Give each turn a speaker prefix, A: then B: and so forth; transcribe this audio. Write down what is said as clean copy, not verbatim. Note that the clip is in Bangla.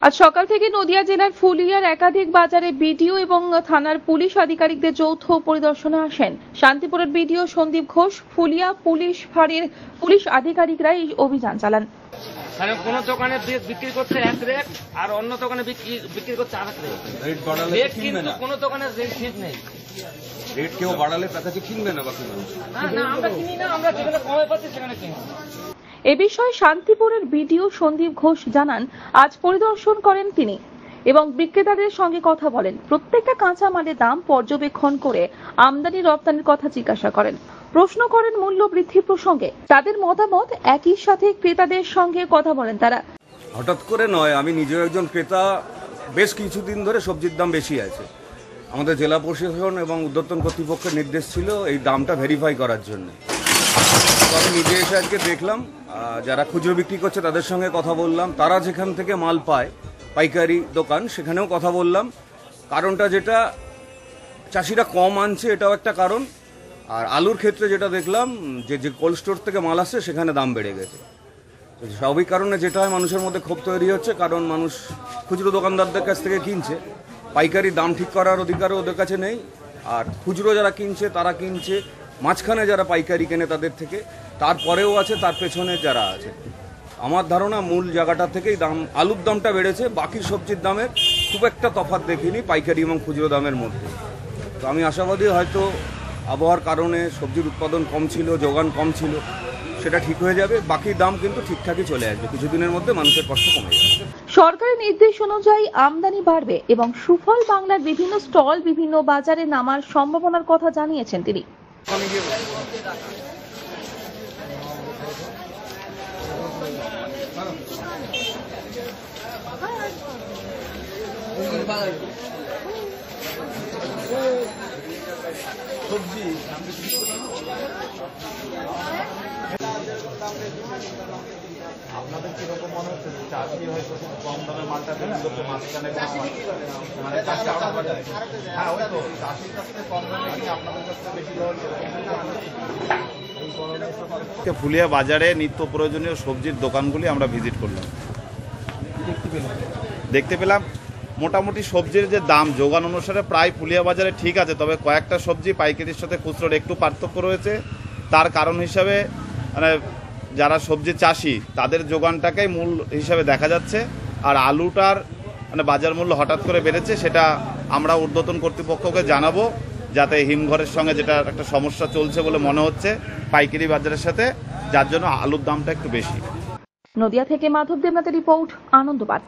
A: আজ সকাল থেকে নদিয়া জেলার ফুলিয়ার একাধিক বাজারে বিডিও এবং থানার পুলিশ আধিকারিকদের যৌথ পরিদর্শনে আসেন শান্তিপুরের বিডিও সন্দীপ ঘোষ। ফুলিয়া পুলিশ ফাঁড়ির পুলিশ আধিকারিকরা এই অভিযান চালান।
B: কোন দোকানে বিক্রি করছে এক রেট আর অন্য দোকানে বিক্রি করছে আরেক রেট, কিন্তু কোন দোকানে রেট ঠিক নেই।
C: রেট কেউ বাড়ালে তার কাছে কিনবে না, বাকি মানুষ
B: আমরা কিনি না, আমরা যেখানে কমে পাচ্ছি সেখানে কিনি।
A: এ বিষয়ে শান্তিপুরের বিডিও সন্দীপ ঘোষ জানান, আজ পরিদর্শন করেন তিনি এবং বিক্রেতাদের সঙ্গে কথা বলেন। প্রত্যেকটা কাঁচা মালের দাম পর্যবেক্ষণ করে আমদানি রপ্তানির কথা জিজ্ঞাসা করেন, প্রশ্ন করেন মূল্য বৃদ্ধি প্রসঙ্গে। তাদের মতামত একই সাথে ক্রেতাদের সঙ্গে কথা বলেন তারা।
C: হঠাৎ করে নয়, আমি নিজেও একজন ক্রেতা। বেশ কিছুদিন ধরে সবজির দাম বেশি আছে। আমাদের জেলা প্রশাসন এবং ঊর্ধ্বতন কর্তৃপক্ষের নির্দেশ ছিল এই দামটা ভেরিফাই করার জন্য। আমি নিজে এসে আজকে দেখলাম, যারা খুচরো বিক্রি করছে তাদের সঙ্গে কথা বললাম, তারা যেখান থেকে মাল পায় পাইকারি দোকান সেখানেও কথা বললাম। কারণটা যেটা চাষিরা কম আনছে এটাও একটা কারণ, আর আলুর ক্ষেত্রে যেটা দেখলাম যে কোল্ড স্টোর থেকে মাল আসছে সেখানে দাম বেড়ে গেছে। স্বাভাবিক কারণে যেটা হয় মানুষের মধ্যে ক্ষোভ তৈরি হচ্ছে, কারণ মানুষ খুচরো দোকানদারদের কাছ থেকে কিনছে, পাইকারি দাম ঠিক করার অধিকারও ওদের কাছে নেই। আর খুচরো যারা কিনছে তারা কিনছে, মাঝখানে যারা পাইকারি কেনে তাদের থেকে, তারপরেও আছে তার পেছনে যারা আছে। আমার ধারণা মূল জায়গাটা থেকেই দাম, আলুর দামটা বেড়েছে, বাকি সবজির দামের খুব একটা তফাৎ দেখিনি পাইকারি এবং খুচরো দামের মধ্যে। তো আমি আশাবাদী হয়তো আবহাওয়ার কারণে সবজির উৎপাদন কম ছিল, যোগান কম ছিল, সেটা ঠিক হয়ে যাবে। বাকি দাম কিন্তু ঠিকঠাকই চলে আসবে, কিছুদিনের মধ্যে মানুষের কষ্ট কমে যাবে।
A: সরকারি নির্দেশ অনুযায়ী আমদানি বাড়বে এবং সুফল বাংলার বিভিন্ন স্টল বিভিন্ন বাজারে নামার সম্ভাবনার কথা জানিয়েছেন তিনি।
D: আপনাদের কিরকম মনে হচ্ছে? চাষি হয়তো কম দামে মালটা বিক্রি করছে, মাঝখানে মানে চাষি হ্যাঁ ওই তো চাষির কাছ থেকে কম দামে কি আপনাদের কাছ থেকে বেশি দেওয়া? ফুলিয়া বাজারে নিত্য প্রয়োজনীয় সবজির দোকানগুলি আমরা ভিজিট করলাম, দেখতে পেলাম মোটামুটি সবজির যে দাম যোগান অনুসারে প্রায় ফুলিয়া বাজারে ঠিক আছে, তবে কয়েকটা সবজি পাইকারির সাথে খুচরোর একটু পার্থক্য রয়েছে। তার কারণ হিসাবে মানে যারা সবজি চাষি তাদের যোগানটাকেই মূল হিসাবে দেখা যাচ্ছে। আর আলুটার মানে বাজার মূল্য হঠাৎ করে বেড়েছে, সেটা আমরা ঊর্ধ্বতন কর্তৃপক্ষকে জানাবো, যাতে হিমঘরের সঙ্গে যেটা একটা সমস্যা চলছে বলে মনে হচ্ছে পাইকারি বাজারের সাথে, যার জন্য আলুর দামটা একটু বেশি।
A: নদিয়া থেকে মাধব দেবনাথের রিপোর্ট, আনন্দবাদ।